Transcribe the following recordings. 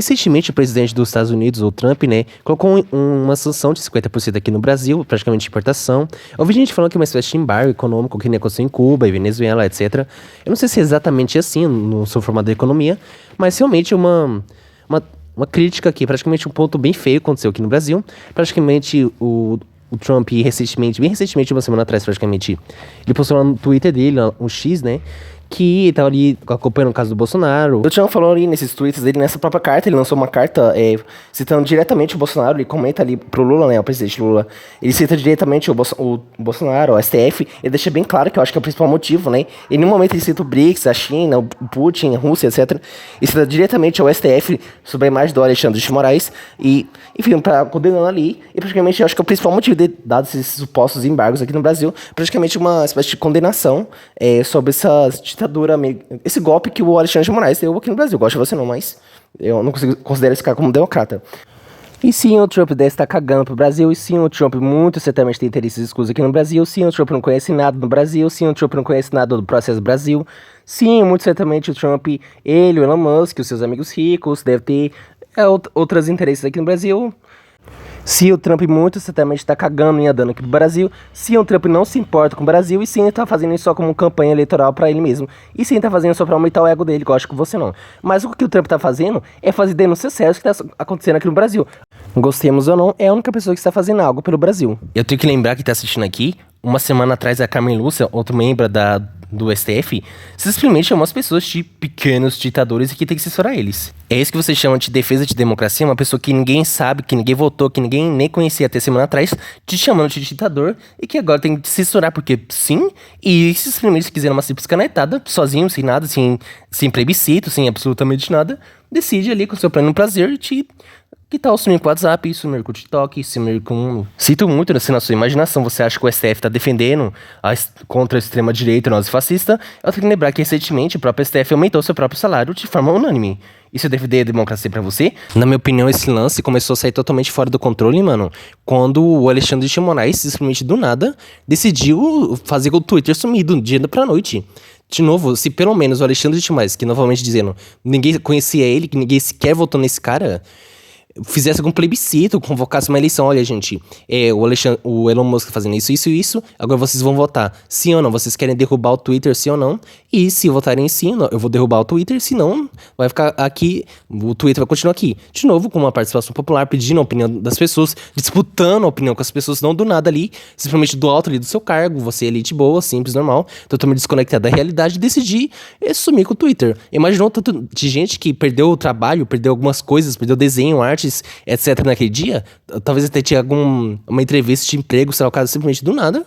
recentemente o presidente dos Estados Unidos, o Trump, né, colocou uma sanção de 50% aqui no Brasil, praticamente importação. Eu ouvi gente falando que é uma espécie de embargo econômico que nem aconteceu em Cuba e Venezuela, etc. Eu não sei se é exatamente assim, não sou formado em economia, mas realmente uma crítica aqui, praticamente um ponto bem feio aconteceu aqui no Brasil. Praticamente o Trump, bem recentemente, uma semana atrás, praticamente, ele postou lá no Twitter dele, um X, né, que tava ali acompanhando o caso do Bolsonaro. O Trump falou ali nesses tweets dele, nessa própria carta, ele lançou uma carta citando diretamente o Bolsonaro, ele comenta ali pro Lula, né, o presidente Lula, ele cita diretamente o Bolsonaro, o STF, ele deixa bem claro que eu acho que é o principal motivo, né, em nenhum momento ele cita o BRICS, a China, o Putin, a Rússia, etc. Ele cita diretamente ao STF sobre a imagem do Alexandre de Moraes e, enfim, condenando ali, e praticamente eu acho que é o principal motivo dados esses supostos embargos aqui no Brasil, praticamente uma espécie de condenação sobre essa ditadura, esse golpe que o Alexandre de Moraes deu aqui no Brasil. Gosto de você não, mas eu não considero esse cara como democrata. E sim, o Trump deve estar cagando pro Brasil, e sim, o Trump muito certamente tem interesses escusos aqui no Brasil, sim, o Trump não conhece nada no Brasil, sim, o Trump não conhece nada do processo Brasil, sim, muito certamente o Trump, ele, o Elon Musk, os seus amigos ricos, deve ter outros interesses aqui no Brasil. Se o Trump muito certamente está cagando e andando aqui pro Brasil, se o Trump não se importa com o Brasil, e sim ele tá fazendo isso só como campanha eleitoral para ele mesmo, e sim tá fazendo só pra aumentar o ego dele, que eu acho que você não. Mas o que o Trump tá fazendo é fazer denúncias sérias que tá acontecendo aqui no Brasil. Gostemos ou não, é a única pessoa que está fazendo algo pelo Brasil. Eu tenho que lembrar que tá assistindo aqui, uma semana atrás a Carmen Lúcia, outro membro do STF, simplesmente chamou as pessoas de pequenos ditadores e que tem que censurar eles. É isso que você chama de defesa de democracia? Uma pessoa que ninguém sabe, que ninguém votou, que ninguém nem conhecia até semana atrás, te chamando de ditador e que agora tem que censurar porque sim, e simplesmente se quiser uma simples canetada, sozinho, sem nada, sem plebiscito, sem absolutamente nada, decide ali com seu pleno prazer te... Que tal sumir com o WhatsApp, sumir com o TikTok, sumir com... Cito muito assim na sua imaginação, você acha que o STF tá defendendo contra a extrema-direita nazifascista? Eu tenho que lembrar que recentemente o próprio STF aumentou seu próprio salário de forma unânime. Isso é defender a democracia pra você? Na minha opinião, esse lance começou a sair totalmente fora do controle, mano, quando o Alexandre de Moraes, simplesmente do nada, decidiu fazer o Twitter sumir do dia pra noite. De novo, se pelo menos o Alexandre de Moraes, que novamente dizendo, ninguém conhecia ele, que ninguém sequer votou nesse cara... fizesse algum plebiscito, convocasse uma eleição. Olha, gente, o Elon Musk fazendo isso, agora vocês vão votar sim ou não, vocês querem derrubar o Twitter, sim ou não, e se votarem sim, eu vou derrubar o Twitter, se não, vai ficar aqui, o Twitter vai continuar aqui, de novo, com uma participação popular, pedindo a opinião das pessoas, disputando a opinião com as pessoas, não do nada ali, simplesmente do alto ali do seu cargo, você é elite boa, simples, normal, totalmente desconectada da realidade, decidir sumir com o Twitter. Imaginou tanto de gente que perdeu o trabalho, perdeu algumas coisas, perdeu desenho, artes, etc. naquele dia, talvez até tinha uma entrevista de emprego, sei lá, o caso simplesmente do nada,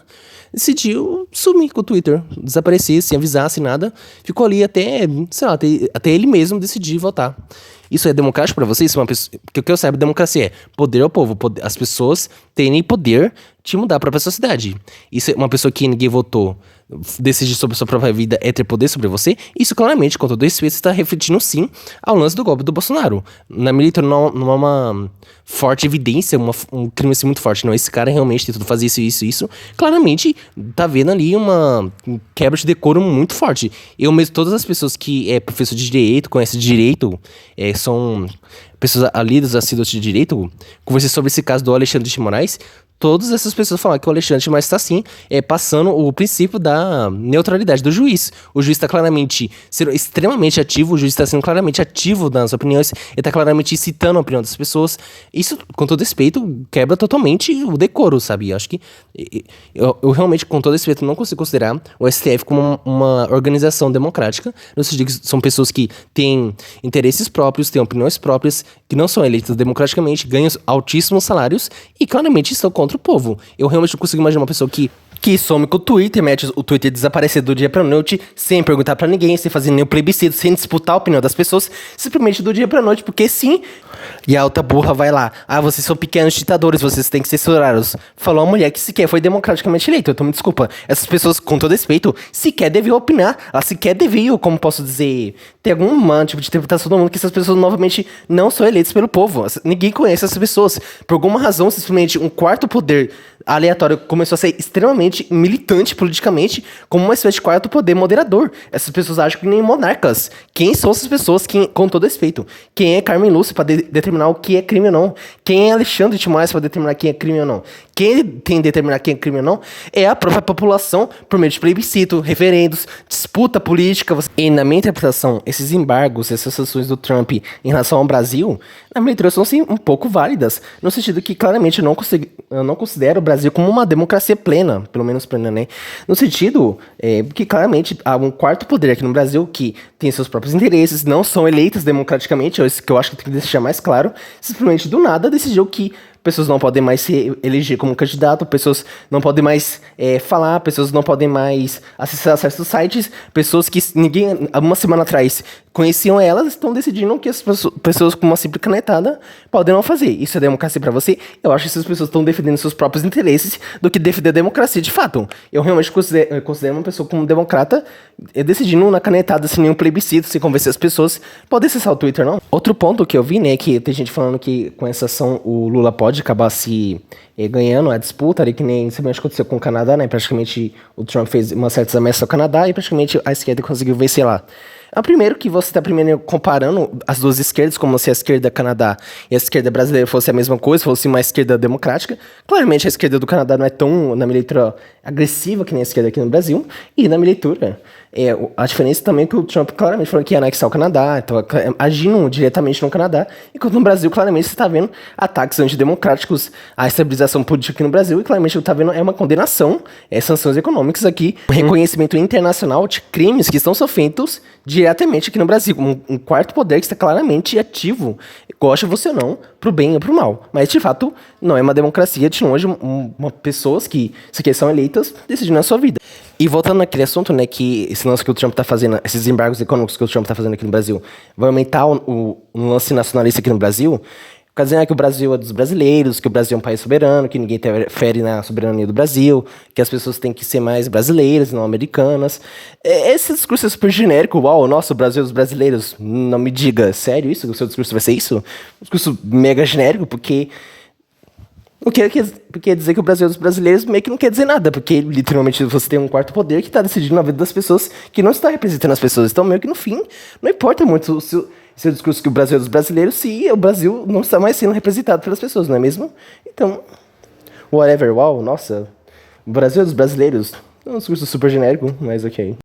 decidiu sumir com o Twitter, desaparecer, sem avisar, sem nada, ficou ali até, sei lá, até ele mesmo decidir votar. Isso é democrático pra você? Isso é uma pessoa... Porque o que eu saiba, democracia é poder ao povo, as pessoas terem poder de mudar a própria sociedade. Isso é uma pessoa que ninguém votou, decidir sobre a sua própria vida é ter poder sobre você? Isso claramente, com todo respeito, está refletindo sim ao lance do golpe do Bolsonaro. Na minha leitura não é uma forte evidência, um crime assim muito forte. Não, esse cara realmente tentou fazer isso. Claramente tá vendo ali uma quebra de decoro muito forte. Eu mesmo, todas as pessoas que é professor de direito, conhecem de direito, são pessoas lidas assíduas de direito, conversei sobre esse caso do Alexandre de Moraes. Todas essas pessoas falaram que o Alexandre de Moraes está sim passando o princípio da neutralidade do juiz. O juiz está claramente sendo extremamente ativo, o juiz está sendo claramente ativo nas opiniões, ele está claramente citando a opinião das pessoas. Isso, com todo respeito, quebra totalmente o decoro, sabe? Eu acho que eu realmente, com todo respeito, não consigo considerar o STF como uma organização democrática. No sentido que são pessoas que têm interesses próprios, têm opiniões próprias, que não são eleitas democraticamente, ganham altíssimos salários e claramente estão contra o povo. Eu realmente não consigo imaginar uma pessoa que some com o Twitter, mete o Twitter desaparecer do dia pra noite, sem perguntar pra ninguém, sem fazer nenhum plebiscito, sem disputar a opinião das pessoas, simplesmente do dia pra noite, porque sim. E a outra burra vai lá, vocês são pequenos ditadores, vocês têm que censurá-los. Falou a mulher que sequer foi democraticamente eleita, então me desculpa. Essas pessoas, com todo respeito, sequer deviam opinar, elas sequer deviam, como posso dizer, tem algum tipo de interpretação do mundo que essas pessoas novamente não são eleitas pelo povo. Ninguém conhece essas pessoas. Por alguma razão, simplesmente um quarto poder aleatório começou a ser extremamente militante politicamente, como uma espécie de quarto poder moderador. Essas pessoas acham que nem monarcas. Quem são essas pessoas? Com todo respeito. Quem é Carmen Lúcia para determinar o que é crime ou não? Quem é Alexandre de Moraes para determinar quem é crime ou não? Quem tem que determinar quem é crime ou não é a própria população por meio de plebiscito, referendos, disputa política. E na minha interpretação, esses embargos, essas sanções do Trump em relação ao Brasil, na minha interpretação, sim, um pouco válidas, no sentido que claramente eu não considero o Brasil como uma democracia plena, pelo menos plena, né? No sentido que claramente há um quarto poder aqui no Brasil que tem seus próprios interesses, não são eleitas democraticamente, é isso que eu acho que tem que deixar mais claro, simplesmente do nada decidiu que pessoas não podem mais se eleger como candidato, pessoas não podem mais falar, pessoas não podem mais acessar certos sites, pessoas que ninguém, uma semana atrás, conheciam elas, estão decidindo que as pessoas com uma simples canetada podem não fazer. Isso é democracia pra você? Eu acho que essas pessoas estão defendendo seus próprios interesses do que defender a democracia de fato. Eu realmente considero uma pessoa como democrata decidindo na canetada, sem nenhum plebiscito, sem convencer as pessoas. Pode acessar o Twitter, não? Outro ponto que eu vi, né, que tem gente falando que com essa ação o Lula pode acabar se ganhando a disputa ali, que nem semelhante aconteceu com o Canadá, né? Praticamente o Trump fez uma certa ameaça ao Canadá e praticamente a esquerda conseguiu vencer lá. Primeiro que você está primeiro comparando as duas esquerdas, como se a esquerda Canadá e a esquerda brasileira fosse a mesma coisa, fosse uma esquerda democrática. Claramente a esquerda do Canadá não é tão, na minha leitura, agressiva que nem a esquerda aqui no Brasil. E na minha leitura, a diferença também é que o Trump claramente falou que ia anexar o Canadá, então agindo diretamente no Canadá, enquanto no Brasil claramente você está vendo ataques antidemocráticos à estabilização política aqui no Brasil, e claramente está vendo uma condenação, sanções econômicas aqui, reconhecimento internacional de crimes que estão sendo feitos diretamente aqui no Brasil, um quarto poder que está claramente ativo, gosta você ou não, pro bem ou pro mal. Mas, de fato, não é uma democracia, de longe, pessoas que sequer são eleitas decidindo a sua vida. E voltando naquele assunto, né, que esse lance que o Trump tá fazendo, esses embargos econômicos que o Trump tá fazendo aqui no Brasil, vai aumentar o lance nacionalista aqui no Brasil, ocasionar que o Brasil é dos brasileiros, que o Brasil é um país soberano, que ninguém interfere na soberania do Brasil, que as pessoas têm que ser mais brasileiras, não americanas. Esse discurso é super genérico. Uau, nossa, o Brasil é dos brasileiros. Não me diga, sério isso? O seu discurso vai ser isso? Um discurso mega genérico, porque quer dizer que o Brasil é dos brasileiros meio que não quer dizer nada, porque literalmente você tem um quarto poder que está decidindo na vida das pessoas, que não está representando as pessoas. Então, meio que no fim, não importa muito seu discurso que o Brasil é dos brasileiros se o Brasil não está mais sendo representado pelas pessoas, não é mesmo? Então, whatever, uau, nossa, o Brasil é dos brasileiros. É um discurso super genérico, mas ok.